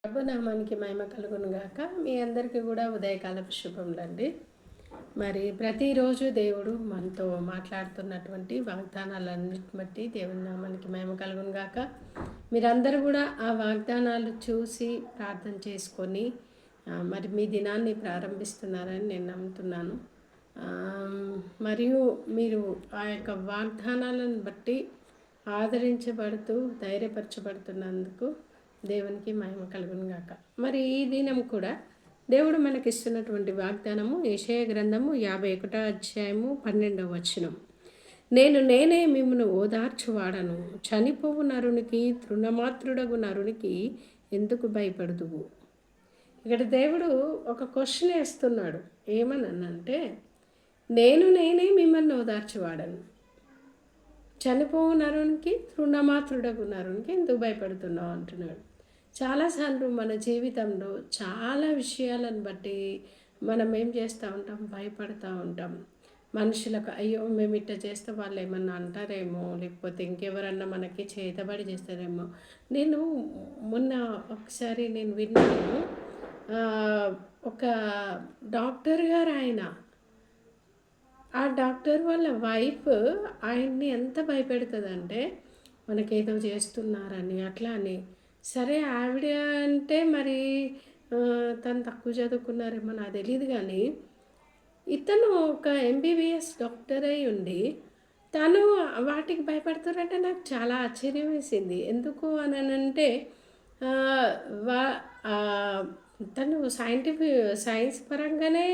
ప్రభునామానికి మహిమ కలుగును గాక. మీ అందరికీ కూడా ఉదయకాలపు శుభములండి. మరి ప్రతిరోజు దేవుడు మనతో మాట్లాడుతున్నటువంటి వాగ్దానాలన్నిటి బట్టి దేవుని నామానికి మహిమ కలుగును గాక. మీరందరూ కూడా ఆ వాగ్దానాలు చూసి ప్రార్థన చేసుకొని మరి మీ దినాన్ని ప్రారంభిస్తున్నారని నేను నమ్ముతున్నాను. మరియు మీరు ఆ యొక్క వాగ్దానాలను బట్టి ఆదరించబడుతూ ధైర్యపరచబడుతున్నందుకు దేవునికి మహిమ కలుగును గాక. మరి ఈ దినం కూడా దేవుడు మనకిస్తున్నటువంటి వాగ్దానము యెషయా గ్రంథము 51వ అధ్యాయము 12వ వచనం. నేనే మిమ్మను ఓదార్చువాడను, చనిపోవు నరునికి తృణమాత్రుడగు నరునికి ఎందుకు భయపడుదువు. ఇక్కడ దేవుడు ఒక క్వశ్చన్ వేస్తున్నాడు. ఏమనంటే నేనే మిమ్మల్ని ఓదార్చువాడను, చనిపోవు నరునికి తృణమాత్రుడగు నరునికి ఎందుకు భయపడుతున్నావు అంటున్నాడు. చాలాసార్లు మన జీవితంలో చాలా విషయాలను బట్టి మనం ఏం చేస్తూ ఉంటాం, భయపడుతూ ఉంటాం. మనుషులకు అయ్యో మేము ఇట్లా చేస్తే వాళ్ళు ఏమన్నా అంటారేమో, లేకపోతే ఇంకెవరన్నా మనకి చేతబడి చేస్తారేమో. నేను మొన్న ఒకసారి నేను విన్నాను, ఒక డాక్టర్ గారు ఆ డాక్టర్ వాళ్ళ వైఫ్ ఆయన్ని ఎంత భయపెడుతుందంటే మనకేదో చేస్తున్నారని అట్లా అని. సరే ఆవిడ అంటే మరి తను తక్కువ చదువుకున్నారేమో నాకు తెలియదు, కానీ ఇతను ఒక ఎంబీబీఎస్ డాక్టర్ అయి ఉండి తను వాటికి భయపడుతున్నారంటే నాకు చాలా ఆశ్చర్యం వేసింది. ఎందుకు అని అంటే వా తను సైన్స్ పరంగానే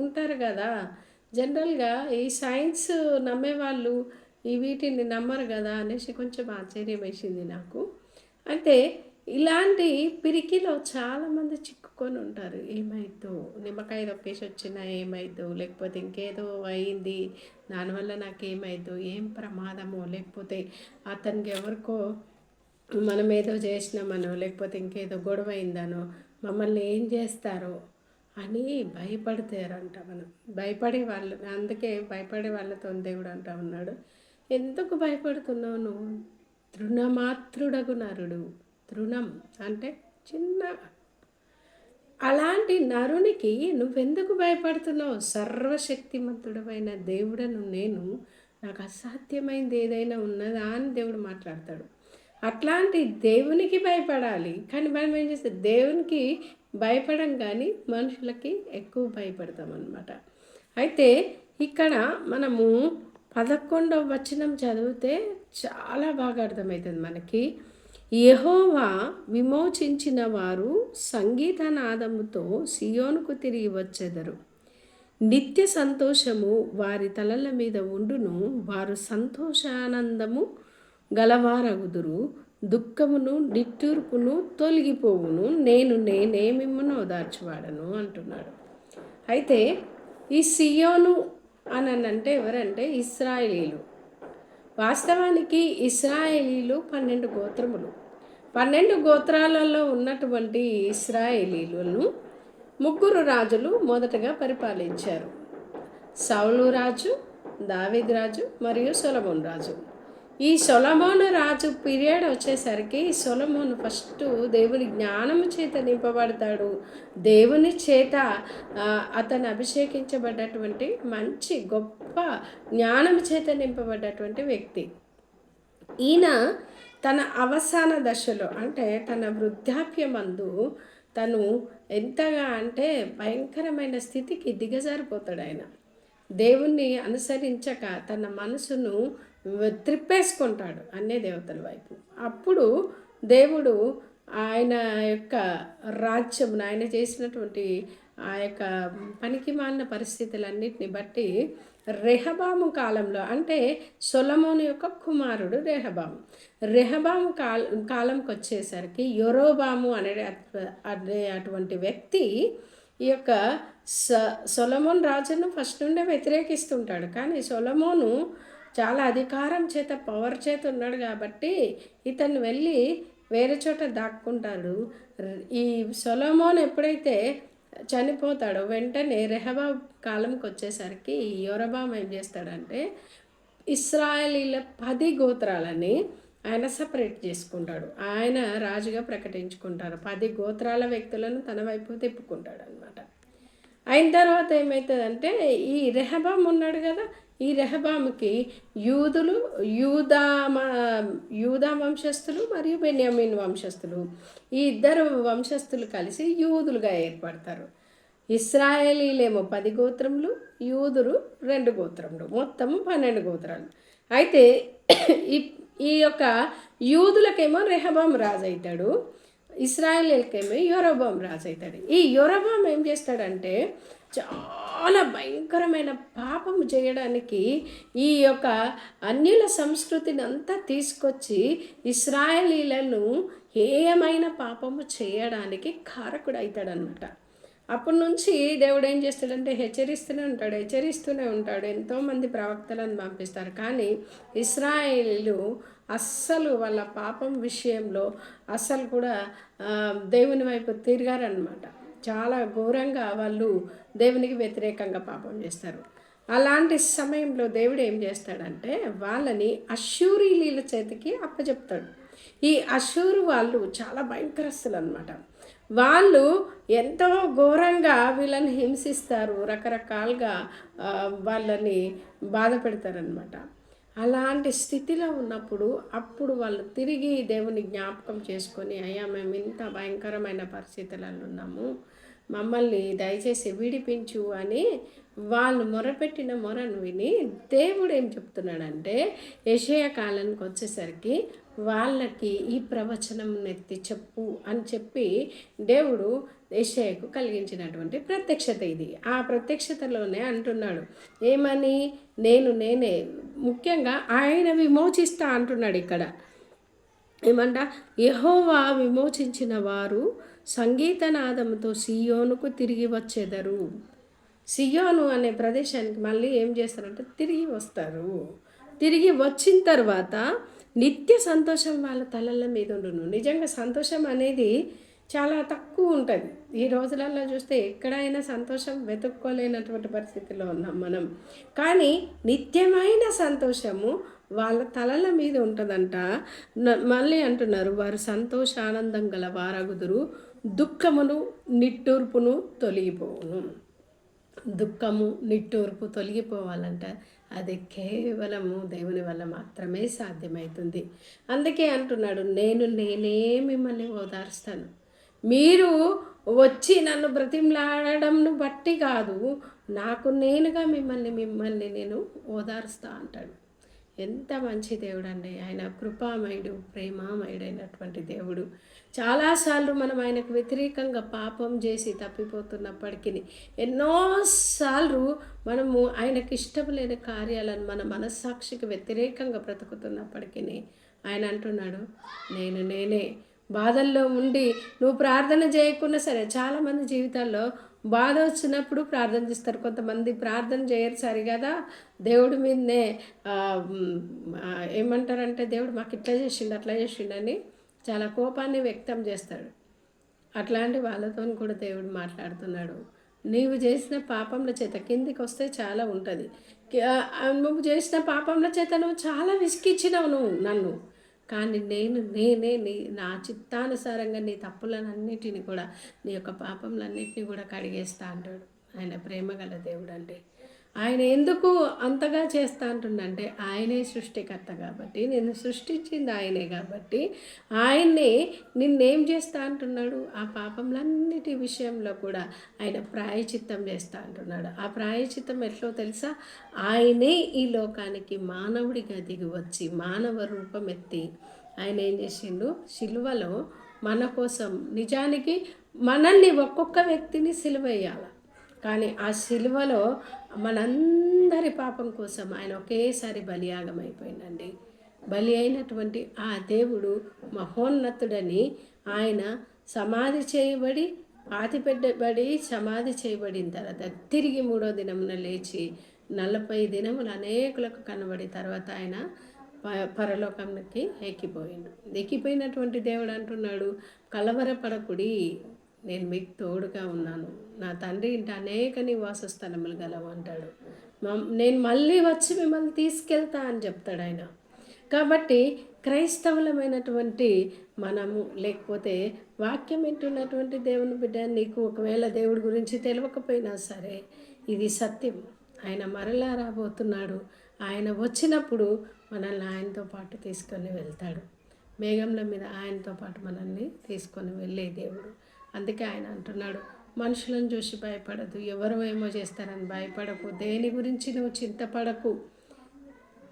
ఉంటారు కదా. జనరల్గా ఈ సైన్స్ నమ్మేవాళ్ళు ఈ వీటిని నమ్మరు కదా అనేసి కొంచెం ఆశ్చర్యం వేసింది నాకు. అయితే ఇలాంటి పిరికిలో చాలామంది చిక్కుకొని ఉంటారు. ఏమైద్దో, నిమ్మకాయ దొక్కేసి వచ్చినా ఏమైద్దో, లేకపోతే ఇంకేదో అయింది దానివల్ల నాకేమైద్దో, ఏం ప్రమాదమో, లేకపోతే అతనికి ఎవరికో మనం ఏదో చేసినామనో, లేకపోతే ఇంకేదో గొడవ అయిందనో, మమ్మల్ని ఏం చేస్తారో అని భయపడతారంట. మనం భయపడే వాళ్ళు, అందుకే భయపడే వాళ్ళతో దేవుడు అంటా ఉన్నాడు, ఎందుకు భయపడుతున్నావు నువ్వు, తృణమాత్రుడగు నరుడు. తృణం అంటే చిన్న, అలాంటి నరునికి నువ్వెందుకు భయపడుతున్నావు? సర్వశక్తిమంతుడమైన దేవుడను నేను, నాకు అసాధ్యమైంది ఏదైనా ఉన్నదా అని దేవుడు మాట్లాడతాడు. అట్లాంటి దేవునికి భయపడాలి. కానీ మనం ఏం చేస్తే దేవునికి భయపడం, కానీ మనుషులకి ఎక్కువ భయపడతాం అన్నమాట. అయితే ఇక్కడ మనము 11వ వచనం చదివితే చాలా బాగా అర్థమవుతుంది మనకి. యెహోవా విమోచించిన వారు సంగీతనాదముతో సియోనుకు తిరిగి వచ్చెదరు. నిత్య సంతోషము వారి తలల మీద ఉండును. వారు సంతోషానందము గలవారగుదురు. దుఃఖమును నిట్టూర్పును తొలగిపోవును. నేనే మిమ్మల్ని ఓదార్చువాడను అంటున్నాడు. అయితే ఈ సియోను అని అంటే ఎవరంటే ఇశ్రాయేలీలు. వాస్తవానికి ఇశ్రాయేలీలు 12 గోత్రములు. 12 గోత్రాలలో ఉన్నటువంటి ఇశ్రాయేలీలను 3 రాజులు మొదటగా పరిపాలించారు. సౌలు రాజు, దావీదు రాజు మరియు సొలొమోను రాజు. ఈ సొలొమోను రాజు పీరియడ్ వచ్చేసరికి సొలొమోను ఫస్ట్ దేవుని జ్ఞానము చేత నింపబడతాడు. దేవుని చేత అతను అభిషేకించబడ్డటువంటి మంచి గొప్ప జ్ఞానము చేత నింపబడ్డటువంటి వ్యక్తి. ఈయన తన అవసాన దశలో, అంటే తన వృద్ధాప్యమందు తను ఎంతగా అంటే భయంకరమైన స్థితికి దిగజారిపోతాడు. ఆయన దేవుణ్ణి అనుసరించక తన మనసును త్రిప్పేసుకుంటాడు అన్య దేవతల వైపు. అప్పుడు దేవుడు ఆయన యొక్క రాజ్యమును, ఆయన చేసినటువంటి ఆ యొక్క పనికిమాలిన పరిస్థితులన్నిటిని బట్టి రెహబాము కాలంలో, అంటే సొలొమోను యొక్క కుమారుడు రెహబాము కాలంకి వచ్చేసరికి యరొబాము అనే అటువంటి వ్యక్తి ఈ యొక్క సొలొమోను రాజును ఫస్ట్ నుండే వ్యతిరేకిస్తుంటాడు. కానీ సొలొమోను చాలా అధికారం చేత, పవర్ చేత ఉన్నాడు కాబట్టి ఇతను వెళ్ళి వేరే చోట దాక్కుంటాడు. ఈ సొలొమోను ఎప్పుడైతే చనిపోతాడో వెంటనే రెహబాము కాలంకి వచ్చేసరికి యరొబాము ఏం చేస్తాడంటే ఇశ్రాయేలీల 10 గోత్రాలని ఆయన సపరేట్ చేసుకుంటాడు. ఆయన రాజుగా ప్రకటించుకుంటారు. 10 గోత్రాల వ్యక్తులను తన వైపు తిప్పుకుంటాడు అనమాట. అయిన తర్వాత ఏమవుతుందంటే ఈ రెహబాం ఉన్నాడు కదా, ఈ రెహబాముకి యూదులు యూదా యూదా వంశస్థులు మరియు బెన్యామీన్ వంశస్థులు, ఈ ఇద్దరు వంశస్థులు కలిసి యూదులుగా ఏర్పడతారు. ఇశ్రాయేలీలేమో 10 గోత్రములు, యూదులు 2 గోత్రములు, మొత్తం 12 గోత్రాలు. అయితే ఈ ఈ యొక్క యూదులకేమో రెహబాం రాజు అవుతాడు, ఇశ్రాయేలీలకేమో యరొబాం రాజు అవుతాడు. ఈ యరొబాం ఏం చేస్తాడంటే చాలా భయంకరమైన పాపము చేయడానికి ఈ యొక్క అన్యుల సంస్కృతిని అంతా తీసుకొచ్చి ఇశ్రాయేలీలను హేయమైన పాపము చేయడానికి కారకుడు అవుతాడనమాట. అప్పటి నుంచి దేవుడు ఏం చేస్తాడంటే హెచ్చరిస్తూనే ఉంటాడు. ఎంతోమంది ప్రవక్తలను పంపిస్తారు, కానీ ఇశ్రాయేలీలు అస్సలు వాళ్ళ పాపం విషయంలో అస్సలు కూడా దేవుని వైపు తిరగారనమాట. చాలా ఘోరంగా వాళ్ళు దేవునికి వ్యతిరేకంగా పాపం చేస్తారు. అలాంటి సమయంలో దేవుడు ఏం చేస్తాడంటే వాళ్ళని అష్షూరీలీల చేతికి అప్పచెప్తాడు. ఈ అష్షూరు వాళ్ళు చాలా భయంకరస్తులు అనమాట. వాళ్ళు ఎంతో ఘోరంగా వీళ్ళని హింసిస్తారు, రకరకాలుగా వాళ్ళని బాధ పెడతారనమాట. అలాంటి స్థితిలో ఉన్నప్పుడు అప్పుడు వాళ్ళు తిరిగి దేవుని జ్ఞాపకం చేసుకొని, అయ్యా మేము ఇంత భయంకరమైన పరిస్థితులలో ఉన్నాము, మమ్మల్ని దయచేసి విడిపించు అని వాళ్ళు మొరపెట్టిన మొరను విని దేవుడు ఏం చెప్తున్నాడంటే యెషయా కాలానికి వచ్చేసరికి వాళ్ళకి ఈ ప్రవచనం ఎత్తి చెప్పు అని చెప్పి దేవుడు యెషయాకు కలిగించినటువంటి ప్రత్యక్షత ఇది. ఆ ప్రత్యక్షతలోనే అంటున్నాడు ఏమని, నేనే ముఖ్యంగా ఆయన విమోచిస్తా అంటున్నాడు ఇక్కడ. ఏమంట, యెహోవా విమోచించిన వారు సంగీతనాదముతో సియోనుకు తిరిగి వచ్చేదరు. సియోను అనే ప్రదేశానికి మళ్ళీ ఏం చేస్తారంటే తిరిగి వస్తారు. తిరిగి వచ్చిన తర్వాత నిత్య సంతోషం వాళ్ళ తలల మీద ఉండును. నిజంగా సంతోషం అనేది చాలా తక్కువ ఉంటుంది. ఈ రోజులలో చూస్తే ఎక్కడైనా సంతోషం వెతుక్కోలేనటువంటి పరిస్థితిలో ఉన్నాం మనం. కానీ నిత్యమైన సంతోషము వాళ్ళ తలల మీద ఉంటుందంట. మళ్ళీ అంటున్నారు, వారు సంతోషానందం గల వారగుదురు, దుఃఖమును నిట్టూర్పును తొలగిపోవును. దుఃఖము నిట్టూర్పు తొలగిపోవాలంట అది కేవలము దేవుని వల్ల మాత్రమే సాధ్యమవుతుంది. అందుకే అంటున్నాడు, నేనే మిమ్మల్ని ఓదార్స్తాను. మీరు వచ్చి నన్ను బ్రతిమలాడడంను బట్టి కాదు, నాకు నేనుగా మిమ్మల్ని నేను ఓదారుస్తా అంటాడు. ఎంత మంచి దేవుడు అండి ఆయన. కృపామయుడు, ప్రేమామయుడైనటువంటి దేవుడు. చాలాసార్లు మనం ఆయనకు వ్యతిరేకంగా పాపం చేసి తప్పిపోతున్నప్పటికీ ఎన్నోసార్లు మనము ఆయనకు ఇష్టం లేని కార్యాలను మన మనస్సాక్షికి వ్యతిరేకంగా బ్రతుకుతున్నప్పటికీ ఆయన అంటున్నాడు, నేనే. బాధల్లో ఉండి నువ్వు ప్రార్థన చేయకున్నా సరే, చాలామంది జీవితాల్లో బాధ వచ్చినప్పుడు ప్రార్థన చేస్తారు, కొంతమంది ప్రార్థన చేయరు సరిగదా, దేవుడి మీదనే ఏమంటారంటే దేవుడు మాకు ఇట్లా చేసిండు అట్లా చేసిండని చాలా కోపాన్ని వ్యక్తం చేస్తాడు. అట్లాంటి వాళ్ళతో కూడా దేవుడు మాట్లాడుతున్నాడు. నీవు చేసిన పాపంల చేత కిందికి వస్తే చాలా ఉంటుంది. నువ్వు చేసిన పాపంల చేత నువ్వు చాలా విసికిచ్చినావు నన్ను, కానీ నేనే నా చిత్తానుసారంగా నీ తప్పులన్నిటిని కూడా, నీ యొక్క పాపంలన్నిటిని కూడా కడిగేస్తా అంటాడు. ఆయన ప్రేమగల దేవుడు అండి. ఆయన ఎందుకు అంతగా చేస్తా అంటుండంటే ఆయనే సృష్టికర్త కాబట్టి, నిన్ను సృష్టించింది ఆయనే కాబట్టి ఆయన్నే నిన్నేం చేస్తా అంటున్నాడు, ఆ పాపంలన్నిటి విషయంలో కూడా ఆయన ప్రాయచిత్తం చేస్తా అంటున్నాడు. ఆ ప్రాయచిత్తం ఎట్లో తెలుసా, ఆయనే ఈ లోకానికి మానవుడిగా దిగి వచ్చి మానవ రూపం ఎత్తి ఆయన ఏం చేసిండు, సిలువలో మన కోసం, నిజానికి మనల్ని ఒక్కొక్క వ్యక్తిని సిలువేయాలి, కానీ ఆ సిలువలో మనందరి పాపం కోసం ఆయన ఒకేసారి బలియాగం అయిపోయిందండి. బలి అయినటువంటి ఆ దేవుడు మహోన్నతుడని ఆయన సమాధి చేయబడి, పాతిపెట్టబడి సమాధి చేయబడిన తర్వాత తిరిగి 3వ దినమున లేచి 40 దినములు అనేకులకు కనబడి తర్వాత ఆయన పరలోకానికి ఎక్కిపోయినటువంటి దేవుడు అంటున్నాడు, కలవరపడకుడి, నేను మీకు తోడుగా ఉన్నాను, నా తండ్రి ఇంటి అనేక నివాస స్థలములు గలవు అంటాడు. నేను మళ్ళీ వచ్చి మిమ్మల్ని తీసుకెళ్తా అని చెప్తాడు ఆయన. కాబట్టి క్రైస్తవులమైనటువంటి మనము, లేకపోతే వాక్యం వింటున్నటువంటి దేవుని బిడ్డ, నీకు ఒకవేళ దేవుడి గురించి తెలియకపోయినా సరే ఇది సత్యం. ఆయన మరలా రాబోతున్నాడు. ఆయన వచ్చినప్పుడు మనల్ని ఆయనతో పాటు తీసుకొని వెళ్తాడు. మేఘంల మీద ఆయనతో పాటు మనల్ని తీసుకొని వెళ్ళే దేవుడు. అందుకే ఆయన అంటున్నాడు, మనుషులను చూసి భయపడదు, ఎవరు ఏమో చేస్తారని భయపడకు, దేని గురించి నువ్వు చింతపడకు,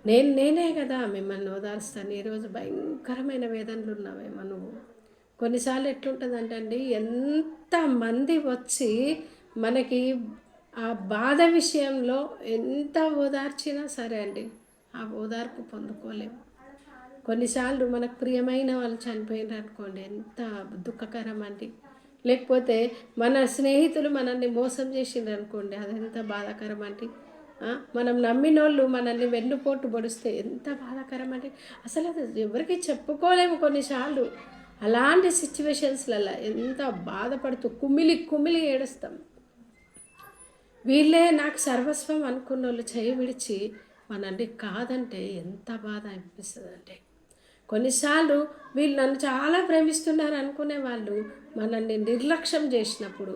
నేనే కదా మిమ్మల్ని ఓదార్స్తాను. ఈరోజు భయంకరమైన వేదనలు ఉన్నావేమో నువ్వు. కొన్నిసార్లు ఎట్లుంటుందంటే అండి, ఎంతమంది వచ్చి మనకి ఆ బాధ విషయంలో ఎంత ఓదార్చినా సరే అండి, ఆ ఓదార్పు పొందుకోలేము. కొన్నిసార్లు మనకు ప్రియమైన వాళ్ళు చనిపోయినారు అనుకోండి, ఎంత దుఃఖకరం అండి. లేకపోతే మన స్నేహితులు మనల్ని మోసం చేసిండ్రు అనుకోండి, అది ఎంత బాధాకరం అండి. మనం నమ్మినోళ్ళు మనల్ని వెన్నుపోటు పొడిస్తే ఎంత బాధాకరం అంటే అసలు అది ఎవరికి చెప్పుకోలేము. కొన్నిసార్లు అలాంటి సిచ్యువేషన్స్లలో ఎంత బాధపడుతూ కుమిలి కుమిలి ఏడుస్తాం. వీళ్ళే నాకు సర్వస్వం అనుకున్న వాళ్ళు చేయి విడిచి మనల్ని కాదంటే ఎంత బాధ అనిపిస్తుంది అంటే, కొన్నిసార్లు వీళ్ళు నన్ను చాలా ప్రేమిస్తున్నారు అనుకునే వాళ్ళు మనల్ని నిర్లక్ష్యం చేసినప్పుడు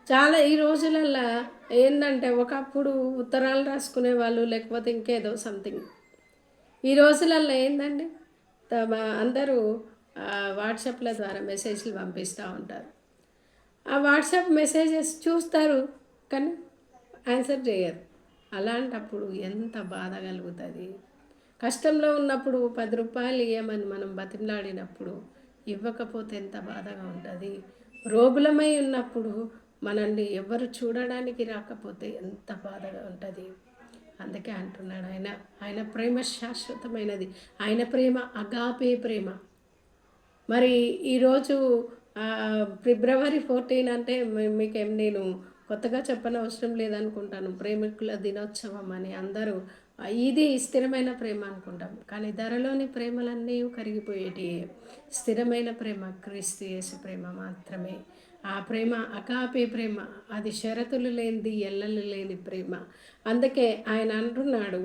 చాలా ఈ రోజులల్లో ఏంటంటే, ఒకప్పుడు ఉత్తరాలు రాసుకునే వాళ్ళు, లేకపోతే ఇంకేదో సంథింగ్. ఈ రోజులల్లో ఏంటండి, అందరూ వాట్సాప్ల ద్వారా మెసేజ్లు పంపిస్తూ ఉంటారు. ఆ వాట్సాప్ మెసేజెస్ చూస్తారు కానీ ఆన్సర్ చేయరు. అలాంటప్పుడు ఎంత బాధ కలుగుతుంది. కష్టంలో ఉన్నప్పుడు 10 రూపాయలు ఇవ్వమని మనం బతిమలాడినప్పుడు ఇవ్వకపోతే ఎంత బాధగా ఉంటుంది. రోగులమై ఉన్నప్పుడు మనల్ని ఎవరు చూడడానికి రాకపోతే ఎంత బాధగా ఉంటుంది. అందుకే అంటున్నాడు ఆయన ప్రేమ శాశ్వతమైనది. ఆయన ప్రేమ అగాపే ప్రేమ. మరి ఈరోజు ఫిబ్రవరి 14 అంటే మీకేం నేను కొత్తగా చెప్పనవసరం లేదనుకుంటాను. ప్రేమికుల దినోత్సవం అని అందరూ ఇది స్థిరమైన ప్రేమ అనుకుంటాం, కానీ ధరలోని ప్రేమలన్నీ కరిగిపోయేటి. స్థిరమైన ప్రేమ క్రీస్తు యేసు ప్రేమ మాత్రమే. ఆ ప్రేమ అగాపే ప్రేమ, అది షరతులు లేనిది, ఎల్లలు లేని ప్రేమ. అందుకే ఆయన అంటున్నాడు,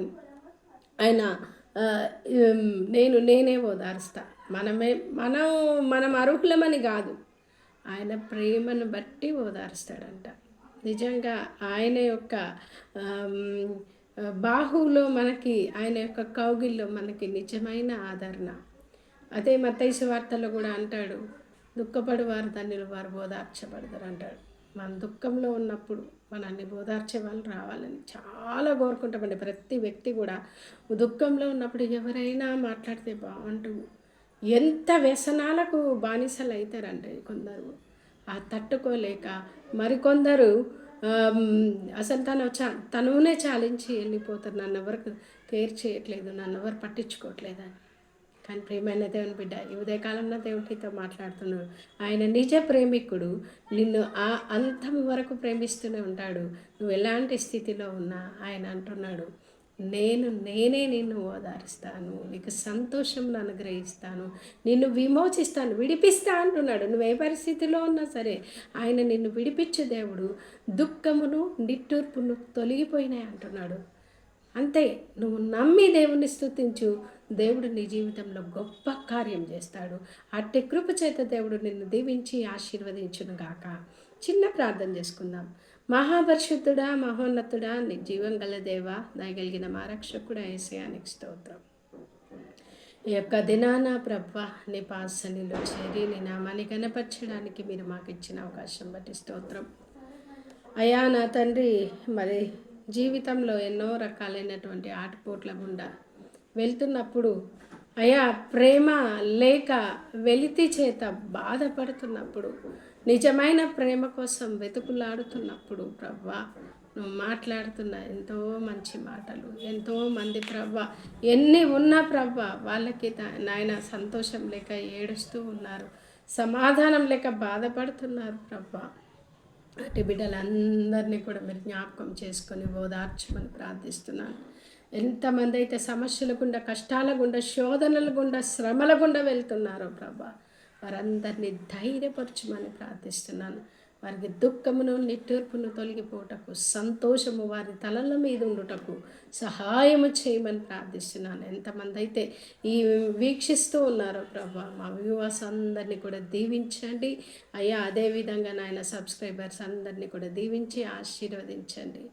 ఆయన నేనే ఓదారుస్తా. మనం అర్హులమని కాదు, ఆయన ప్రేమను బట్టి ఓదారుస్తాడంట. నిజంగా ఆయన యొక్క బాహువులో మనకి, ఆయన యొక్క కౌగిల్లో మనకి నిజమైన ఆదరణ. అదే మత్తయి సువార్తలో కూడా అంటాడు, దుఃఖపడి వారు ధన్యులు, వారు ఓదార్చబడతారు అంటాడు. మన దుఃఖంలో ఉన్నప్పుడు మనల్ని ఓదార్చే వాళ్ళు రావాలని చాలా కోరుకుంటామండి. ప్రతి వ్యక్తి కూడా దుఃఖంలో ఉన్నప్పుడు ఎవరైనా మాట్లాడితే బాగుంటుంది. ఎంత వ్యసనాలకు బానిసలు అవుతారంటే కొందరు ఆ తట్టుకోలేక, మరికొందరు అసలు తనునే చాలించి వెళ్ళిపోతారు. నన్ను ఎవరు కేర్ చేయట్లేదు, నన్ను ఎవరు పట్టించుకోవట్లేదని. కానీ ప్రియమైన దేవుని బిడ్డ, ఈ ఉదయకాలంలో దేవునితో మాట్లాడుతున్నాడు. ఆయన నిజ ప్రేమికుడు. నిన్ను ఆ అంతం వరకు ప్రేమిస్తూనే ఉంటాడు. నువ్వు ఎలాంటి స్థితిలో ఉన్నా ఆయన అంటున్నాడు, నేనే నిన్ను ఓదారుస్తాను, నీకు సంతోషంను అనుగ్రహిస్తాను, నిన్ను విమోచిస్తాను, విడిపిస్తా అంటున్నాడు. నువ్వు ఏ పరిస్థితిలో ఉన్నా సరే ఆయన నిన్ను విడిపించే దేవుడు. దుఃఖమును నిట్టూర్పును తొలగిపోయినాయి అంటున్నాడు. అంతే, నువ్వు నమ్మి దేవుని స్తుతించు, దేవుడు నీ జీవితంలో గొప్ప కార్యం చేస్తాడు. అట్టి కృప చేత దేవుడు నిన్ను దీవించి ఆశీర్వదించును గాక. చిన్న ప్రార్థన చేసుకుందాం. మహాపరిశుద్ధుడా, మహోన్నతుడా, నీ జీవం గల దేవా, దయగలిగిన మా రక్షకుడా యేసయ్యానికి స్తోత్రం. ఈ యొక్క దినాన ప్రభా నీ పాసనిలో చేరి నీ నామాన్ని కనపరచడానికి మీరు మాకు ఇచ్చిన అవకాశం బట్టి స్తోత్రం. అయ్యా నా తండ్రి, మరి జీవితంలో ఎన్నో రకాలైనటువంటి ఆటపోట్ల గుండా వెళ్తున్నప్పుడు, అయ్యా ప్రేమ లేక వెలితి చేత బాధపడుతున్నప్పుడు, నిజమైన ప్రేమ కోసం వెతుకులాడుతున్నప్పుడు ప్రభా నువ్వు మాట్లాడుతున్న ఎంతో మంచి మాటలు, ఎంతోమంది ప్రభా ఎన్ని ఉన్నా ప్రభా వాళ్ళకి నాయన సంతోషం లేక ఏడుస్తూ ఉన్నారు, సమాధానం లేక బాధపడుతున్నారు ప్రభా. అటు బిడ్డలందరినీ కూడా మీరు జ్ఞాపకం చేసుకొని ఓదార్చమని ప్రార్థిస్తున్నాను. ఎంతమంది అయితే సమస్యల గుండా, కష్టాల గుండా, శోధనల గుండా, శ్రమల గుండా వెళ్తున్నారో ప్రభా, వారందరినీ ధైర్యపరచమని ప్రార్థిస్తున్నాను. వారికి దుఃఖమును నిట్టూర్పును తొలగిపోటకు, సంతోషము వారి తలల మీద ఉండుటకు సహాయము చేయమని ప్రార్థిస్తున్నాను. ఎంతమంది అయితే ఈ వీక్షిస్తూ ఉన్నారో ప్రభా, మా వ్యూవర్స్ అందరినీ కూడా దీవించండి అయ్యా. అదేవిధంగా నాయన సబ్స్క్రైబర్స్ అందరినీ కూడా దీవించి ఆశీర్వదించండి.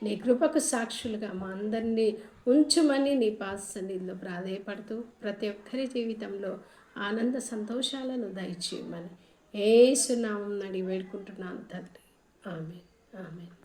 నీ కృపకు సాక్షులుగా మా అందరినీ ఉంచుమని నీ పాద సన్నిధిలో ప్రాధేయపడుతూ ప్రతి ఒక్కరి జీవితంలో ఆనంద సంతోషాలను దయచేయమని యేసు నామమున అడిగి వేడుకుంటున్నాను తండ్రి. ఆమేన్. ఆమేన్.